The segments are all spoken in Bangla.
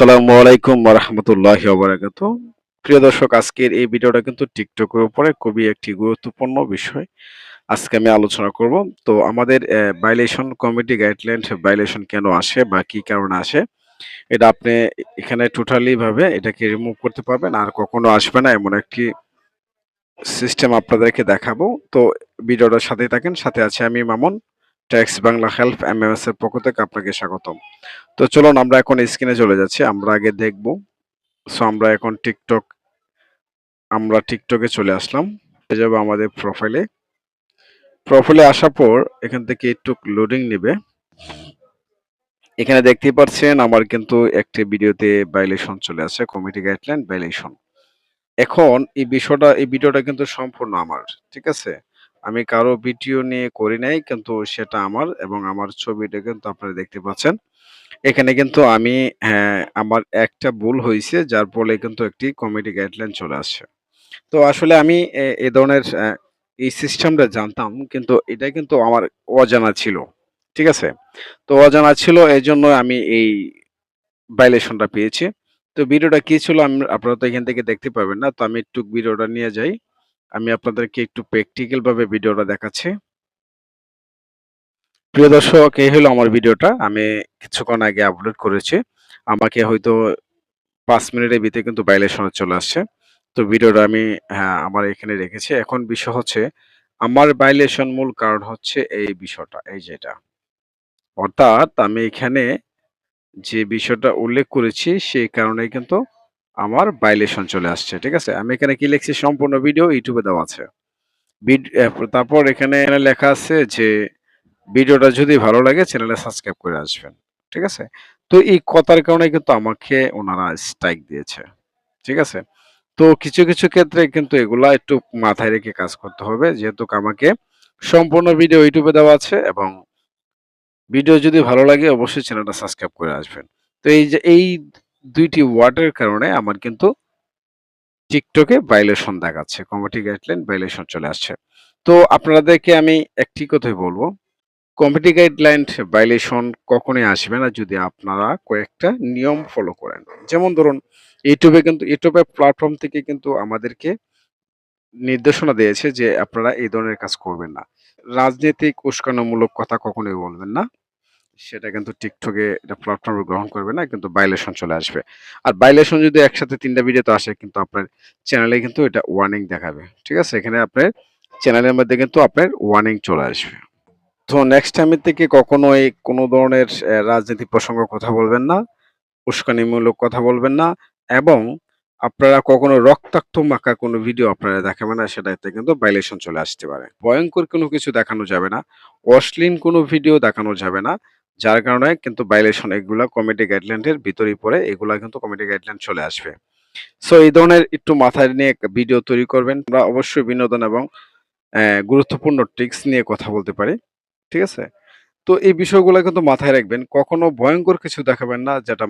আসসালামু আলাইকুম ওয়া রাহমাতুল্লাহি ওয়া বারাকাতুহু। প্রিয় দর্শক, আজকের এই ভিডিওটা কিন্তু টিকটকের উপরে খুবই একটি গুরুত্বপূর্ণ বিষয়। আজকে আমি আলোচনা করব। তো আমাদের ভায়োলেশন কমিটি গাইডলাইন ভায়োলেশন কেন আসে বা কি কারণে আসে? এটা আপনি এখানে টোটালি ভাবে এটাকে রিমুভ করতে পারবেন। আর কখনো আসবে না এমন একটি সিস্টেম আপনাদেরকে দেখাবো। তো ভিডিওটার সাথেই থাকেন। সাথে আছি আমি Mamun. Tax Bangla help MMS এর পক্ষ থেকে আপনাকে স্বাগতম। তো চলুন আমরা এখন স্ক্রিনে চলে যাচ্ছি। আমরা আগে দেখব। আমরা এখন আমরা টিকটকে চলে আসলাম। হয়ে যাবে আমাদের প্রোফাইলে। প্রোফাইলে আসার পর এখান থেকে একটু লোডিং নেবে। এখানে দেখতেই পাচ্ছেন আমার কিন্তু একটি ভিডিওতে ভায়োলেশন চলে আসছে, কমিটি গাইডলাইন ভায়োলেশন। এখন এই ভিডিওটা কিন্তু সম্পূর্ণ আমার। ঠিক আছে? আমি কারো ভিডিও নিয়ে করি নাই, কিন্তু সেটা আমার এবং আমার ছবিটা কিন্তু আপনারা দেখতে পাচ্ছেন। এখানে কিন্তু আমি আমার একটা ভুল হইছে, যার ফলে কিন্তু একটি কমিটি গাইডলাইন চলে আসছে। তো আসলে আমি এ ধরনের এই সিস্টেমটা জানতাম, কিন্তু এটা কিন্তু আমার অজানা ছিল। ঠিক আছে? তো অজানা ছিল, এজন্য আমি এই ভাইলেশনটা পেয়েছি। তো ভিডিওটা কি ছিল আপনারা তো এখান থেকে দেখতে পাবেন না। তো আমি একটু ভিডিওটা নিয়ে যাই। আমি আপনাদেরকে একটু প্র্যাকটিক্যাল ভাবে ভিডিওটা দেখাচ্ছি। প্রিয় দর্শক, এই হলো আমার ভিডিওটা। আমি কিছুক্ষণ আগে আপলোড করেছি। আমাকে হয়তো ৫ মিনিটের ভিতরে কিন্তু ভাইলেশন চলে আসছে। তো ভিডিওটা আমি আমার এখানে রেখেছি। এখন বিষয় হচ্ছে, আমার ভাইলেশন মূল কারণ হচ্ছে এই বিষয়টা, এই যে এটা। অর্থাৎ আমি এখানে যে বিষয়টা উল্লেখ করেছি সেই কারণেই কিন্তু আমার ভাইলেশন চলে আসছে। ঠিক আছে? আমি এখানে কি লিখছি, সম্পূর্ণ ভিডিও YouTube এ দেওয়া আছে। বিড অ্যা তারপর এখানে লেখা আছে যে ভিডিওটা যদি ভালো লাগে চ্যানেলে সাবস্ক্রাইব করে আসবেন। ঠিক আছে? তো এই কথার কারণে কিন্তু আমাকে উনারা স্ট্রাইক দিয়েছে। ঠিক আছে? তো কিছু ক্ষেত্রে কিন্তু এগুলা একটু মাথায় রেখে কাজ করতে হবে। যেহেতু আমাকে সম্পূর্ণ ভিডিও YouTube এ দেওয়া আছে এবং ভিডিও যদি ভালো লাগে অবশ্যই চ্যানেলটা সাবস্ক্রাইব করে আসবেন। তো এই যে এই ২ টি ওয়ার্ডের কারণে আমার কিন্তু TikTok এ ভায়োলেশন দেখাচ্ছে। কমিউনিটি গাইডলাইন ভায়োলেশন চলে আসছে। তো আপনাদেরকে আমি একটি কথাই বলব, কমিউনিটি গাইডলাইন ভায়োলেশন কখনোই আসবে না যদি আপনারা কয়েকটা নিয়ম ফলো করেন। যেমন ধরুন, YouTube এর প্ল্যাটফর্ম থেকে কিন্তু আমাদেরকে নির্দেশনা দিয়েছে যে আপনারা এই ধরনের কাজ করবেন না। রাজনৈতিক উস্কানিমূলক কথা কখনোই বলবেন না। সেটা কিন্তু টিকটকে এটা প্ল্যাটফর্মে গ্রহণ করবে না, কিন্তু ভাইলেশন চলে আসবে। আর ভাইলেশন যদি একসাথে ৩ টা ভিডিওতে আসে কিন্তু আপনার চ্যানেলে কিন্তু এটা ওয়ার্নিং দেখাবে। ঠিক আছে? এখানে আপনার চ্যানেলের মধ্যে কিন্তু আপনার ওয়ার্নিং চলে আসবে। তো নেক্সট টাইমের থেকে কখনোই কোনো ধরনের রাজনৈতিক প্রসঙ্গ কথা বলবেন না। উস্কানিমূলক কথা বলবেন না এবং আপনারা কখনো রক্তাক্ত মাখা কোনো ভিডিও আপনারা দেখাবেন না, সেটাতে কিন্তু ভাইলেশন চলে আসতে পারে। ভয়ংকর কোনো কিছু দেখানো যাবে না। অশ্লীল কোনো ভিডিও দেখানো যাবে না। যার কারণে কিন্তু ভাইলেশন এগুলা কমিটি গাইডলাইন এর ভিতরেই পড়ে। এগুলা কিন্তু কমিটি গাইডলাইন চলে আসবে। সো এই ধরনের একটু মাথায় নিয়ে ভিডিও তৈরি করবেন। আমরা অবশ্যই বিনোদন এবং গুরুত্বপূর্ণ ট্রিক্স নিয়ে কথা বলতে পারি। ঠিক আছে? তো এই বিষয়গুলা কিন্তু মাথায় রাখবেন। কখনো ভয়ংকর কিছু দেখাবেন না যেটা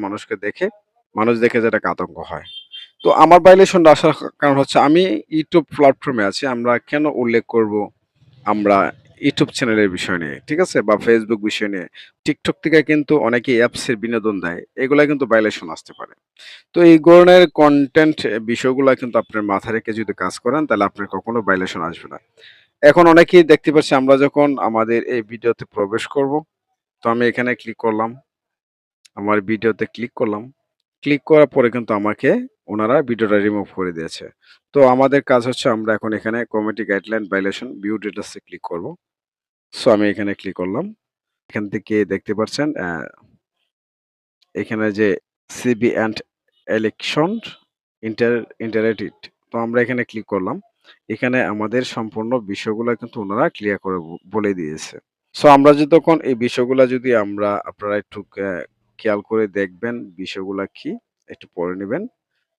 মানুষ দেখে যেটাকে আতঙ্ক হয়। তো আমার ভাইলেশনটা আসার কারণ হচ্ছে আমি YouTube প্ল্যাটফর্মে আছি। আমরা কেন উল্লেখ করব আমরা YouTube চ্যানেলের বিষয় নিয়ে, ঠিক আছে? বা Facebook বিষয় নিয়ে। TikTok থেকে কিন্তু অনেকেই অ্যাপসের বিনোদন দেয়। এগুলা কিন্তু ভাইলেশন আসতে পারে। তো এই ধরনের কনটেন্ট বিষয়গুলা কিন্তু আপনার মাথায় রেখে যদি কাজ করেন তাহলে আপনার কখনো ভাইলেশন আসবে না। এখন অনেকেই দেখতে পাচ্ছি, আমরা যখন আমাদের এই ভিডিওতে প্রবেশ করব, তো আমি এখানে ক্লিক করলাম। আমার ভিডিওতে ক্লিক করলাম। ক্লিক করার পরে কিন্তু আমাকে উনারা ভিডিওটা রিমুভ করে দিয়েছে। তো আমাদের কাজ হচ্ছে আমরা এখন এখানে community guideline violation view details এ ক্লিক করব। সো আমি এখানে ক্লিক করলাম। এখান থেকে দেখতে পাচ্ছেন এখানে যে CB and election inter interacted. তো আমরা এখানে ক্লিক করলাম। এখানে আমাদের সম্পূর্ণ বিষয়গুলা কিন্তু উনারা ক্লিয়ার করে বলে দিয়েছে। সো আমরা যতক্ষণ এই বিষয়গুলা যদি আপনারা একটু খেয়াল করে দেখবেন বিষয়গুলা কি, একটু পড়ে নিবেন।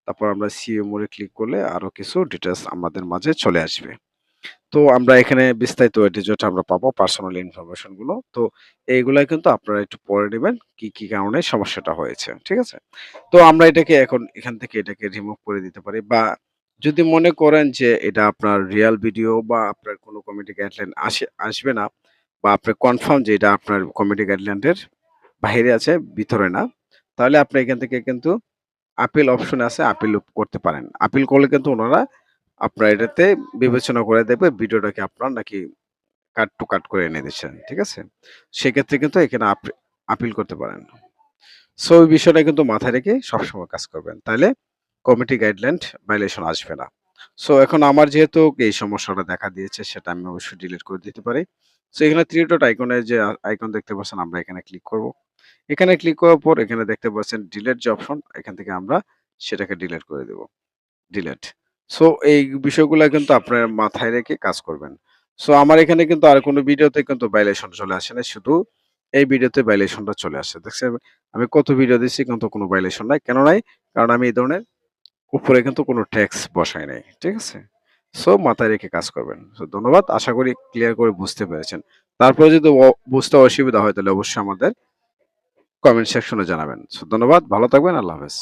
তারপর আমরা সিইও মোড এ ক্লিক করলে আরো কিছু ডিটেইলস আমাদের মাঝে চলে আসবে। তো আমরা এখানে বিস্তারিত যেটা আমরা পাবো পার্সোনাল ইনফরমেশন গুলো। তো এইগুলা কিন্তু আপনারা একটু পড়ে নিবেন কি কারণে সমস্যাটা হয়েছে। ঠিক আছে? তো আমরা এটাকে এখন এখান থেকে এটাকে রিমুভ করে দিতে পারি, বা যদি মনে করেন যে এটা আপনার রিয়াল ভিডিও বা আপনার কোনো কমিউনিটি গাইডলাইন আসবে না, বা আপনি কনফার্ম যে এটা আপনার কমিউনিটি গাইডলাইন এর বাহিরে আছে, ভিতরে না। তাহলে আপনি এখান থেকে কিন্তু আপিল অপশন আছে, আপিল করতে পারেন। আপিল করলে কিন্তু উনারা আপনার এটাতে বিবেচনা করে দেখবে ভিডিওটাকে আপনার নাকি কাট টু কাট করে এনে দিচ্ছেন। ঠিক আছে? সেক্ষেত্রে কিন্তু এখানে আপিল করতে পারেন। সো ওই বিষয়টা কিন্তু মাথায় রেখে সবসময় কাজ করবেন। তাইলে কমিটি গাইডলাইন ভায়োলেশন আসবে না। সো এখন আমার যেহেতু এই সমস্যাটা দেখা দিয়েছে সেটা আমি অবশ্যই ডিলিট করে দিতে পারি। সো এখানে 3 ডট আইকনের যে আইকন দেখতে পাচ্ছেন আমরা এখানে ক্লিক করব। এখানে ক্লিক করার পর এখানে দেখতে পাচ্ছেন ডিলিট যে অপশন এখান থেকে আমরা সেটাকে ডিলিট করে দেব। ডিলিট। সো এই বিষয়গুলা কিন্তু আপনার মাথায় রেখে কাজ করবেন। সো আমার এখানে কিন্তু আর কোনো ভিডিওতে কিন্তু ভায়োলেশন চলে আসে নাই। শুধু এই ভিডিওতে ভায়োলেশনটা চলে আসছে। দেখছেন আমি কত ভিডিও দিচ্ছি কিন্তু কোনো ভায়োলেশন নাই। কেন নাই? কারণ আমি এই ধরনের উপরে কিন্তু কোনো ট্যাক্স বসাই নাই। ঠিক আছে? সো মাথায় রেখে কাজ করবেন। সো ধন্যবাদ। আশা করি ক্লিয়ার করে বুঝতে পেরেছেন। তারপরে যদি বুঝতে অসুবিধা হয় তাহলে অবশ্যই আমাদের কমেন্ট সেকশনে জানাবেন। সো ধন্যবাদ। ভালো থাকবেন। আল্লাহ হাফেজ।